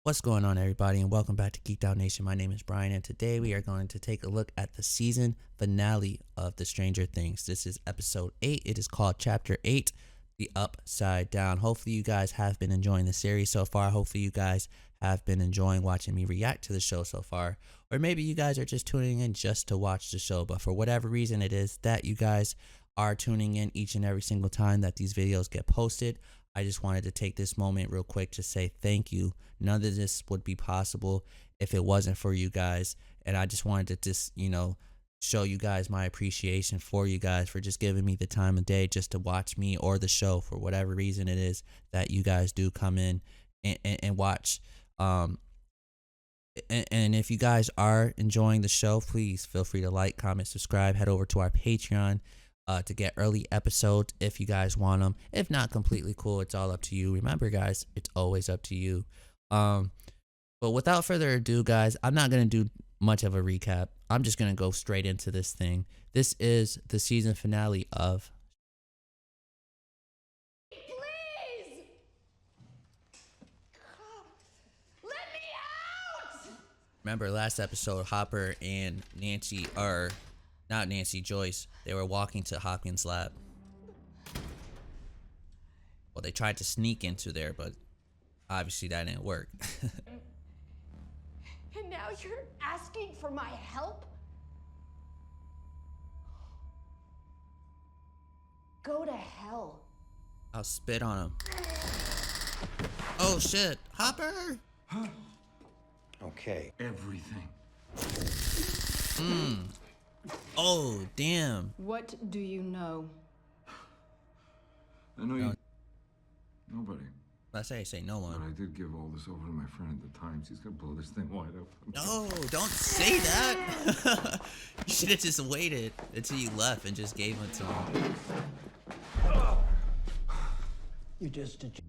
What's going on, everybody, and welcome back to Geeked Out Nation. My name is Brian, and today we are going to take a look at the season finale of The Stranger Things. This is episode 8. It is called Chapter 8, The Upside Down. Hopefully, you guys have been enjoying the series so far. Hopefully, you guys have been enjoying watching me react to the show so far. Or maybe you guys are just tuning in just to watch the show, but for whatever reason it is that you guys are tuning in each and every single time that these videos get posted, I just wanted to take this moment real quick to say thank you. None of this would be possible if it wasn't for you guys. And I just wanted to show you guys my appreciation for you guys for just giving me the time of day just to watch me or the show for whatever reason it is that you guys do come in and watch. And if you guys are enjoying the show, please feel free to like, comment, subscribe, head over to our Patreon to get early episodes if you guys want them. If not, completely cool. It's all up to you. Remember, guys, it's always up to you. But without further ado, guys, I'm not going to do much of a recap. I'm just going to go straight into this thing. This is the season finale of... Please! Let me out! Remember last episode, Hopper and Nancy, or not Nancy, Joyce, they were walking to Hopkins' lab. Well, they tried to sneak into there, but obviously that didn't work. And now you're asking for my help? Go to hell. I'll spit on him. Oh shit, Hopper! Okay. Everything. Oh, damn. What do you know? I know you. Nobody. Let's say no But one. I did give all this over to my friend at the Times. He's gonna blow this thing wide open. No, don't say that. You should have just waited until you left and just gave it to him. You just did.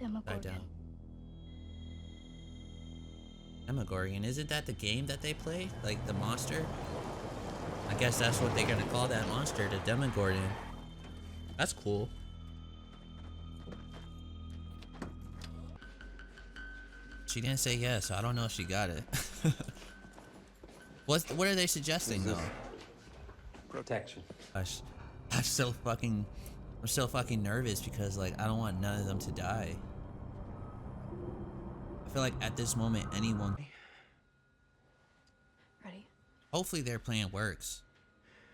Lie down. Demogorgon, isn't that the game that they play? Like the monster? I guess that's what they're gonna call that monster, the Demogorgon. That's cool. She didn't say yes, so I don't know if she got it. What are they suggesting though? Protection. Gosh, I'm so fucking nervous because like I don't want none of them to die. I feel like at this moment anyone. Ready? Hopefully their plan works.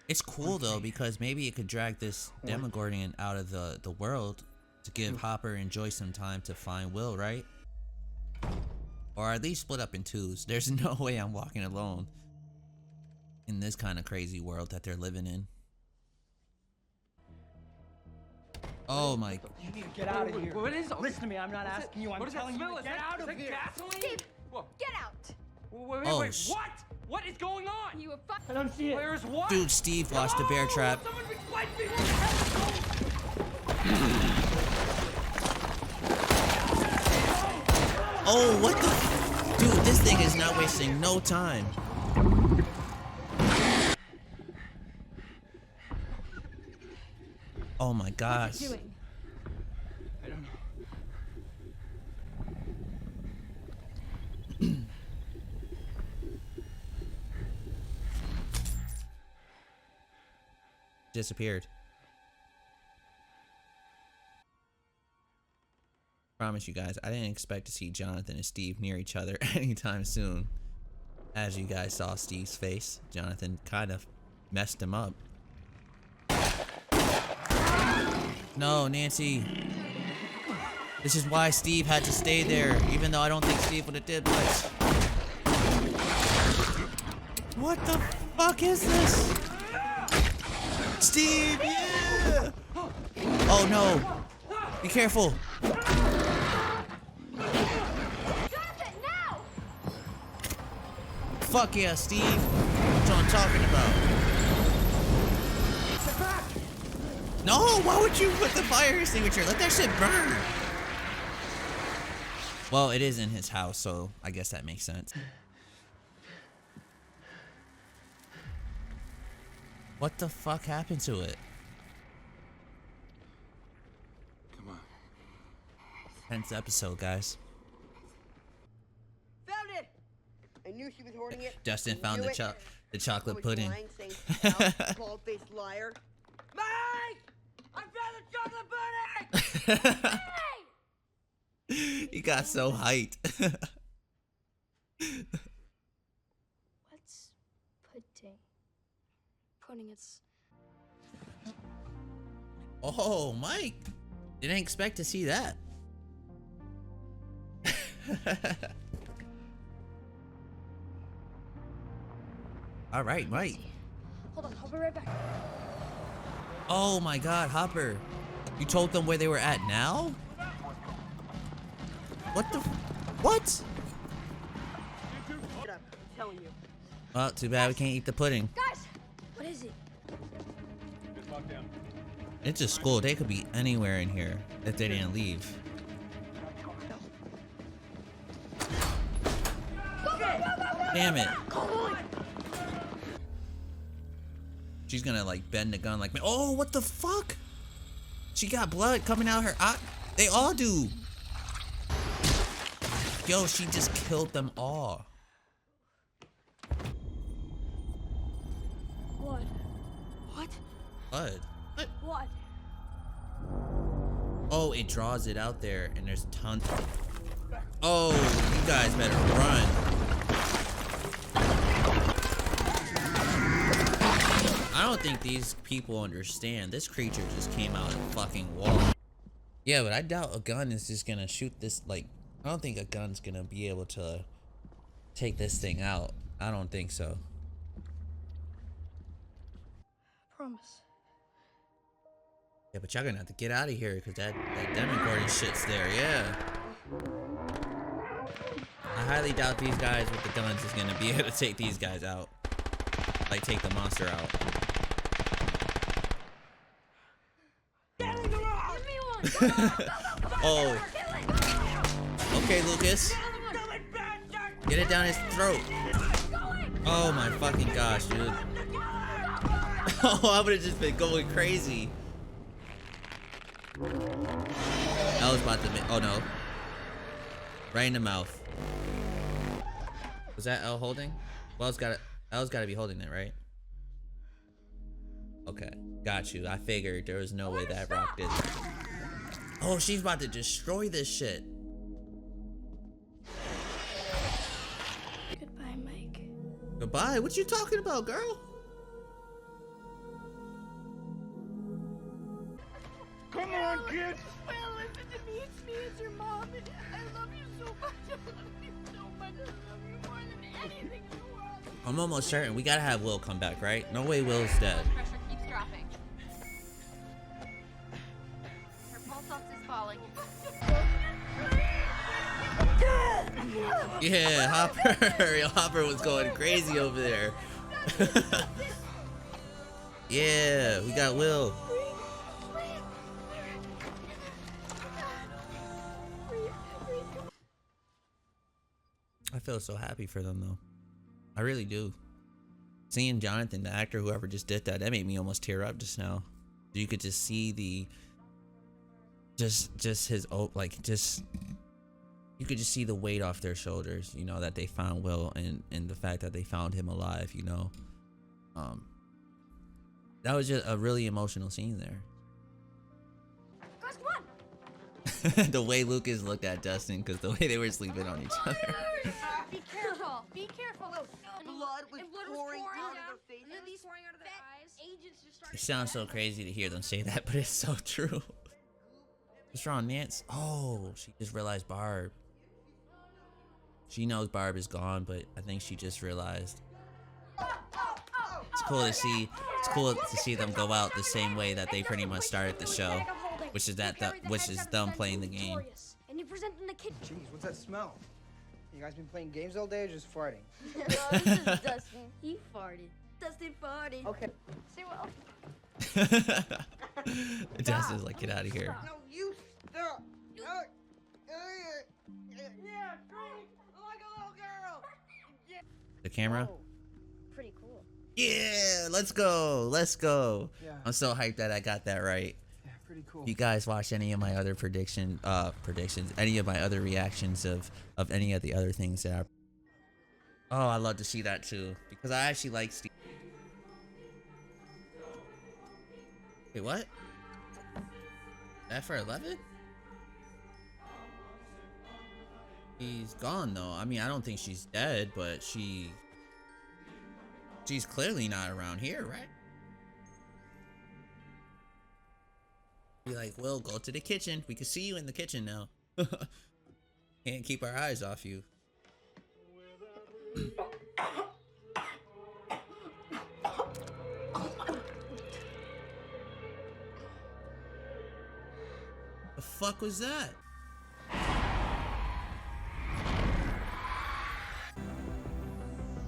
It's cool though because maybe it could drag this Demogorgon out of the world to give Hopper and Joyce some time to find Will, right? Or at least split up in twos. There's no way I'm walking alone in this kind of crazy world that they're living in. Oh my. You need to get out of here. What is? Listen to me. I'm not asking you. I'm telling you to get out of here. Gasoline? Whoa. Get out! Wait, Oh, what? What is going on? You a fuck. I don't see it. Where's what? Dude, Steve lost a bear trap. Someone explain to me where the hell is going? Oh, what the? Dude, this thing is not wasting no time. Oh my gosh. Doing. I don't know. Disappeared. Promise you guys, I didn't expect to see Jonathan and Steve near each other anytime soon. As you guys saw Steve's face, Jonathan kind of messed him up. No, Nancy. This is why Steve had to stay there, even though I don't think Steve would have did much. What the fuck is this? Steve, yeah! Oh no! Be careful! Jonathan, now! Fuck yeah, Steve! That's what I'm talking about. No, why would you put the fire extinguisher? Let that shit burn! Well, it is in his house, so I guess that makes sense. What the fuck happened to it? Come on. Tenth episode, guys. Found it! I knew she was hoarding it. Justin I found knew the it. the chocolate Always pudding. lying, saying she's out, bald-faced liar. Mike! I found the chocolate pudding! He got so hyped. What's pudding? Pudding, it's... Oh, Mike. Didn't expect to see that. All right, Mike. Hold on, I'll be right back. Oh my God, Hopper. You told them where they were at now? What the? What? I'm telling you. Well, too bad we can't eat the pudding. Guys! What is it? It's a school. They could be anywhere in here if they didn't leave. Damn it. She's gonna like bend the gun like me. Oh, what the fuck? She got blood coming out her eye. They all do. Yo, she just killed them all. What? What? Blood. What? What? Oh, it draws it out there and there's tons. Oh, you guys better run. I don't think these people understand. This creature just came out of the fucking wall. Yeah, but I doubt a gun is just gonna shoot this. Like, I don't think a gun's gonna be able to take this thing out. I don't think so. Promise. Yeah, but y'all gonna have to get out of here because that Demogorgon shit's there. Yeah. I highly doubt these guys with the guns is gonna be able to take these guys out. Like, take the monster out. Oh. Okay, Lucas. Get it down his throat. Oh my fucking gosh, dude. Oh, I would have just been going crazy. I was about to oh no. Right in the mouth. Was that L holding? Well, L's gotta be holding it, right? Okay, got you. I figured there was no way that rock did that. Oh, she's about to destroy this shit. Goodbye, Mike. Goodbye? What you talking about, girl? Come on, kid! Well, listen to me. It's me. It's your mom. I love you so much. I love you so much. I love you more than anything in the world. I'm almost certain we gotta have Will come back, right? No way Will's dead. Pressure keeps dropping. Her pulse ox is falling. Yeah, Hopper. Yo, Hopper was going crazy over there. Yeah, we got Will. I feel so happy for them though. I really do. Seeing Jonathan, the actor, whoever just did that, that made me almost tear up just now. You could just see the just his you could just see the weight off their shoulders, you know, that they found Will and the fact that they found him alive, you know. That was just a really emotional scene there. Guys, come on. The way Lucas looked at Dustin, because the way they were sleeping on each other. Be careful. Be careful. Blood was pouring out of their faces. And then these pouring out of their eyes. Agents just started. It sounds so crazy to hear them say that, but it's so true. What's wrong, Nance? Oh, she just realized Barb. She knows Barb is gone, but I think she just realized. It's cool to see. It's cool to see them go out the same way that they pretty much started the show, which is them playing the game. And you present in the kitchen. Jeez, what's that smell? You guys been playing games all day or just farting? No, this is Dustin. He farted. Dustin farted. Okay. Say well. Dustin's like, get out of here. No, you stop. Yeah, drink like a little girl. The camera. Oh, pretty cool. Yeah, let's go. Let's go. Yeah. I'm so hyped that I got that right. Yeah, pretty pretty cool. If you guys watch any of my other predictions, any of my other reactions of any of the other things that I love to see that too, because I actually like Steve. Wait, what? That for 11? She's gone though. I mean, I don't think she's dead, but she's clearly not around here, right? Be like, Will, go to the kitchen. We can see you in the kitchen now. Can't keep our eyes off you. The fuck was that?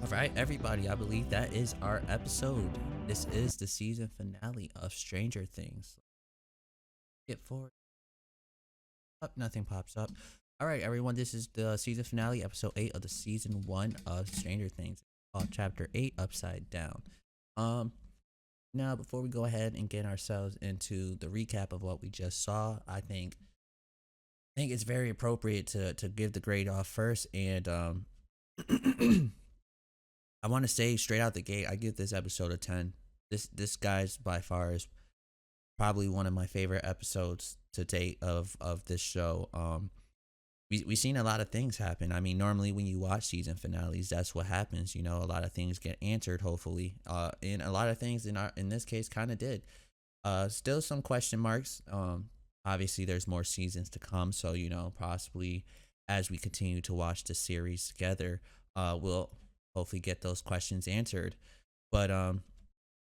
Alright, everybody, I believe that is our episode. This is the season finale of Stranger Things. Get forward. Up, nothing pops up. Alright, everyone, this is the season finale, episode 8 of the season 1 of Stranger Things, called chapter 8, Upside Down. Now, before we go ahead and get ourselves into the recap of what we just saw, I think it's very appropriate to give the grade off first, and I want to say straight out the gate, I give this episode a 10. This guy's by far is probably one of my favorite episodes to date of this show. We've seen a lot of things happen. I mean, normally when you watch season finales, that's what happens. You know, a lot of things get answered, hopefully. And a lot of things in this case kind of did. Still some question marks. Obviously, there's more seasons to come. So, you know, possibly as we continue to watch the series together, we'll hopefully get those questions answered. But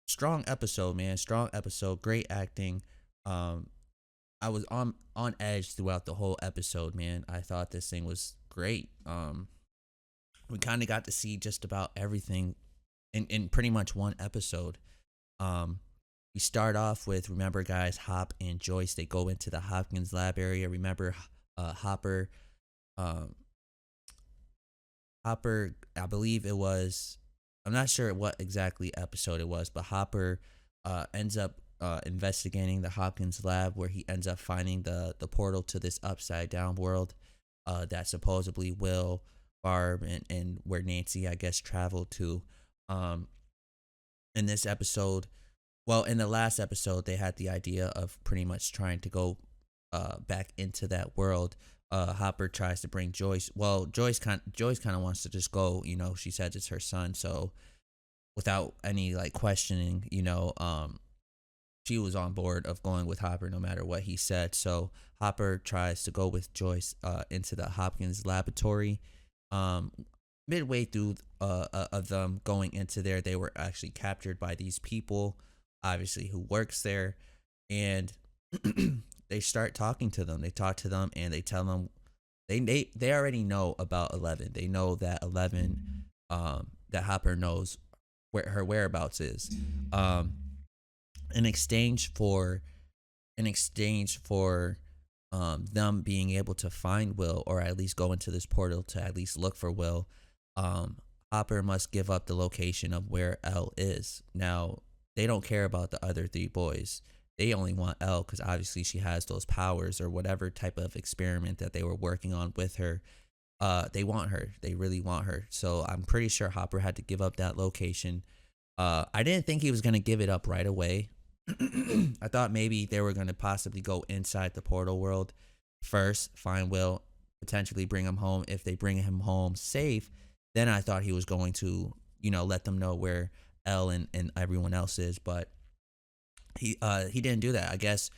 strong episode, man. Strong episode. Great acting. I was on edge throughout the whole episode, man. I thought this thing was great. We kind of got to see just about everything in pretty much one episode. We start off with, remember guys, Hop and Joyce, they go into the Hopkins lab area. Remember Hopper, I believe it was, I'm not sure what exactly episode it was, but Hopper ends up investigating the Hopkins lab, where he ends up finding the portal to this upside down world that supposedly Will, Barb, and where Nancy, I guess, traveled to. In this episode, well, in the last episode, they had the idea of pretty much trying to go back into that world. Hopper tries to bring Joyce. Well, Joyce kind of wants to just go. You know, she says it's her son, so without any like questioning, you know, she was on board of going with Hopper no matter what he said. So Hopper tries to go with Joyce into the Hopkins laboratory. Midway through of them going into there, they were actually captured by these people, obviously, who works there, and they start talking to them. They talk to them and they tell them they already know about 11. They know that 11, that Hopper knows where her whereabouts is. In exchange for them being able to find Will, or at least go into this portal to at least look for Will, Hopper must give up the location of where Elle is. Now, they don't care about the other 3 boys. They only want Elle because obviously she has those powers, or whatever type of experiment that they were working on with her. They want her. They really want her. So I'm pretty sure Hopper had to give up that location. I didn't think he was going to give it up right away. I thought maybe they were going to possibly go inside the portal world first, find Will, potentially bring him home. If they bring him home safe, then I thought he was going to, you know, let them know where Elle and everyone else is. But he didn't do that. I guess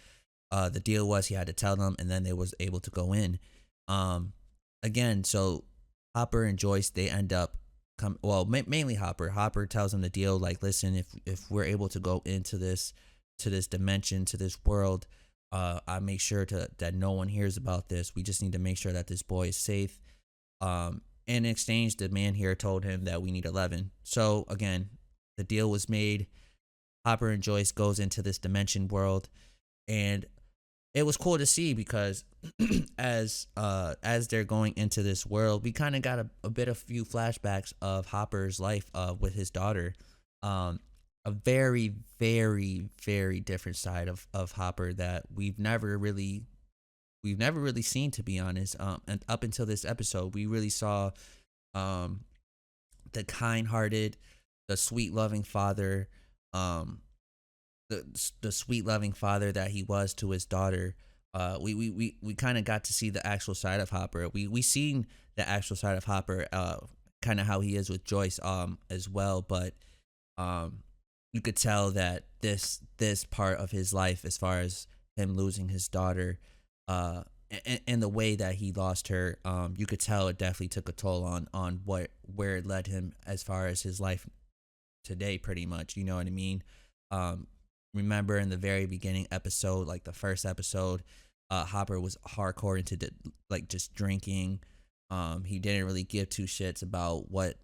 the deal was he had to tell them, and then they was able to go in. Again, so Hopper and Joyce, they end up mainly Hopper. Hopper tells them the deal, like, listen, if we're able to go into this dimension, to this world, I make sure that no one hears about this. We just need to make sure that this boy is safe. In exchange, the man here told him that we need 11. So again, the deal was made. Hopper and Joyce goes into this dimension world, and it was cool to see because as they're going into this world, we kind of got a few flashbacks of Hopper's life with his daughter. a very, very, very different side of Hopper that we've never really seen, to be honest. And up until this episode, we really saw the kind-hearted, the sweet loving father, the sweet loving father that he was to his daughter. We kind of got to see the actual side of Hopper. We seen the actual side of Hopper, kind of how he is with Joyce as well, but you could tell that this part of his life, as far as him losing his daughter, and the way that he lost her, you could tell it definitely took a toll on where it led him as far as his life today, pretty much. You know what I mean? Remember in the very beginning episode, like the first episode, Hopper was hardcore into just drinking. He didn't really give two shits about what,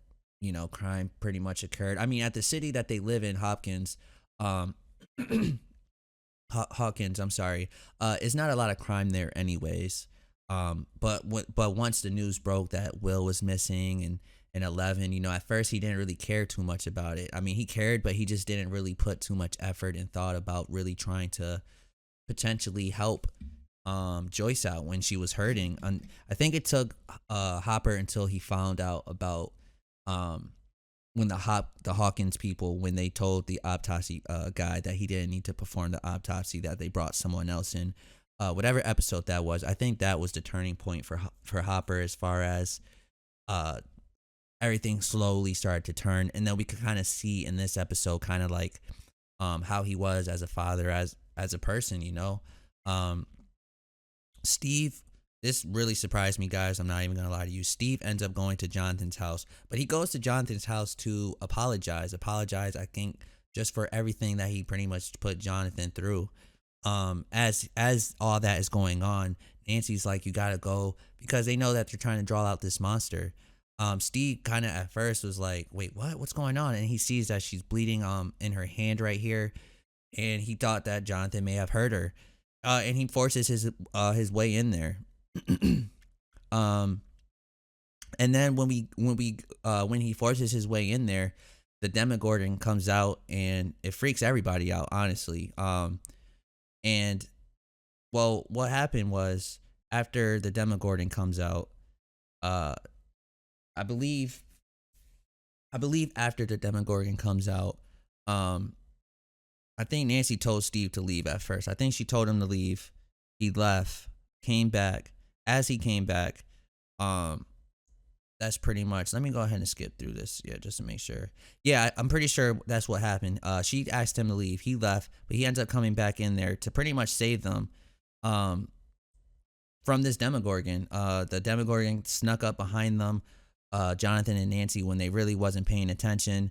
crime pretty much occurred. I mean, at the city that they live in, Hawkins, I'm sorry. It's not a lot of crime there anyways. But once the news broke that Will was missing and 11, at first he didn't really care too much about it. I mean, he cared, but he just didn't really put too much effort and thought about really trying to potentially help Joyce out when she was hurting. I think it took Hopper until he found out about when the Hawkins people, when they told the autopsy guy that he didn't need to perform the autopsy, that they brought someone else in. Whatever episode that was, I think that was the turning point for Hopper, as far as everything slowly started to turn. And then we could kind of see in this episode kind of like how he was as a father, as a person. Steve, this really surprised me, guys. I'm not even going to lie to you. Steve ends up going to Jonathan's house, but he goes to Jonathan's house to apologize, I think, just for everything that he pretty much put Jonathan through. As all that is going on, Nancy's like, you got to go, because they know that they're trying to draw out this monster. Steve kind of at first was like, wait, what's going on? And he sees that she's bleeding in her hand right here, and he thought that Jonathan may have hurt her. And he forces his way in there. And then when he forces his way in there, the Demogorgon comes out, and it freaks everybody out, honestly. And well, what happened was, after the Demogorgon comes out, I believe after the Demogorgon comes out, I think Nancy told Steve to leave at first. I think she told him to leave. He left, came back. As he came back, that's pretty much. Let me go ahead and skip through this, just to make sure. Yeah, I'm pretty sure that's what happened. She asked him to leave. He left, but he ends up coming back in there to pretty much save them from this Demogorgon. The Demogorgon snuck up behind them, Jonathan and Nancy, when they really wasn't paying attention,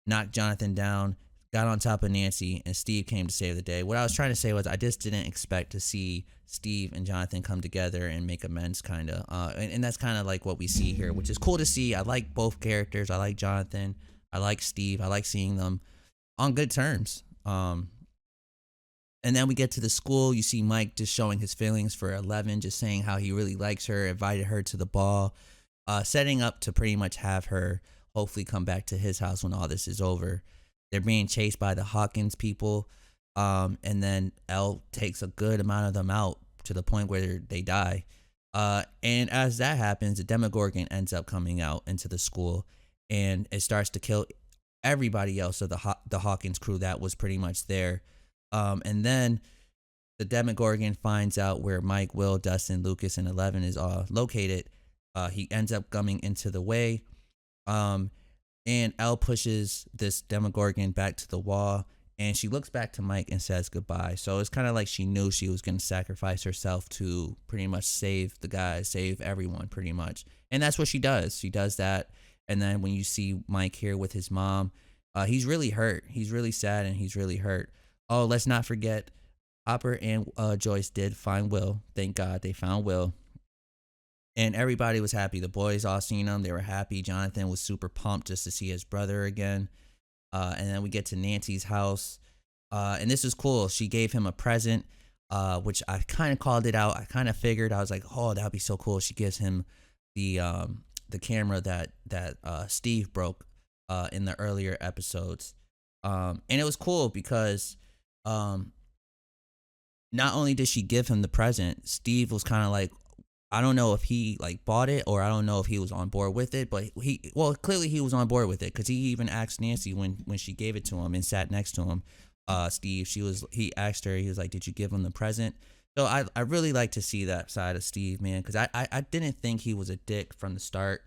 knocked Jonathan down, got on top of Nancy, and Steve came to save the day. What I was trying to say was, I just didn't expect to see Steve and Jonathan come together and make amends, kind of. And that's kind of like what we see here, which is cool to see. I like both characters. I like Jonathan. I like Steve. I like seeing them on good terms. And then we get to the school. You see Mike just showing his feelings for 11, just saying how he really likes her, invited her to the ball, setting up to pretty much have her hopefully come back to his house when all this is over. They're being chased by the Hawkins people, and then Elle takes a good amount of them out to the point where they die. And as that happens, the Demogorgon ends up coming out into the school, and it starts to kill everybody else of the Hawkins crew that was pretty much there. And then the Demogorgon finds out where Mike, Will, Dustin, Lucas, and 11 is located. He ends up coming into the way. And Elle pushes this Demogorgon back to the wall, and she looks back to Mike and says goodbye. So it's kind of like she knew she was going to sacrifice herself to pretty much save the guys, save everyone, pretty much. And that's what she does. She does that. And then when you see Mike here with his mom, he's really hurt. He's really sad, and he's really hurt. Oh, let's not forget, Hopper and Joyce did find Will. Thank God they found Will. And everybody was happy. The boys all seen him. They were happy. Jonathan was super pumped just to see his brother again. And then we get to Nancy's house. And this is cool. She gave him a present, which I kind of called it out. I kind of figured. I was like, oh, that would be so cool. She gives him the camera that Steve broke in the earlier episodes. And it was cool because not only did she give him the present, Steve was kind of like, I don't know if he like bought it or I don't know if he was on board with it, but clearly he was on board with it because he even asked Nancy when she gave it to him and sat next to him, Steve. He asked her, he was like, "Did you give him the present?" So I really like to see that side of Steve, man, because I didn't think he was a dick from the start.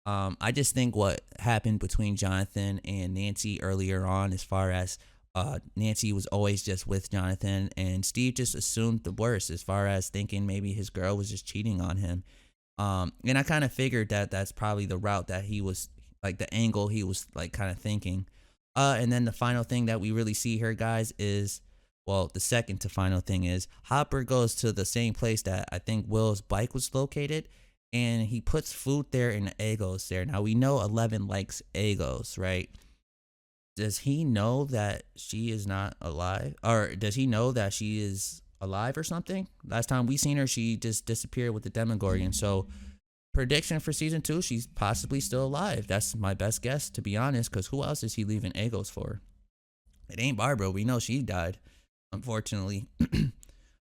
I just think what happened between Jonathan and Nancy earlier on, as far as Nancy was always just with Jonathan, and Steve just assumed the worst as far as thinking maybe his girl was just cheating on him. And I kind of figured that that's probably the route that he was, like the angle he was like kind of thinking. And then the final thing that we really see here, guys, is, well, the second to final thing is Hopper goes to the same place that I think Will's bike was located, and he puts food there and the Eggos there. Now we know 11 likes Eggos, right? Does he know that she is not alive? Or does he know that she is alive or something? Last time we seen her, she just disappeared with the Demogorgon. So, prediction for season 2, she's possibly still alive. That's my best guess, to be honest, because who else is he leaving Eggos for? It ain't Barbara. We know she died, unfortunately.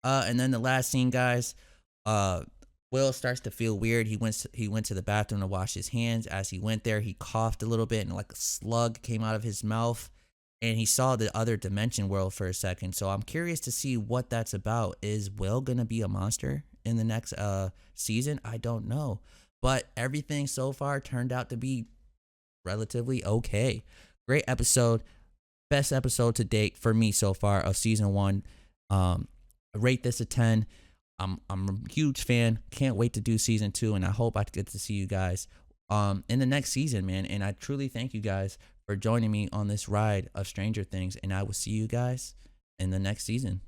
And then the last scene, guys, Will starts to feel weird. He went to the bathroom to wash his hands. As he went there, he coughed a little bit and like a slug came out of his mouth, and he saw the other dimension world for a second. So I'm curious to see what that's about. Is Will gonna be a monster in the next season? I don't know, but everything so far turned out to be relatively okay. Great episode, best episode to date for me so far of season 1. I rate this a 10. I'm a huge fan. Can't wait to do season 2, and I hope I get to see you guys in the next season, man. And I truly thank you guys for joining me on this ride of Stranger Things, and I will see you guys in the next season.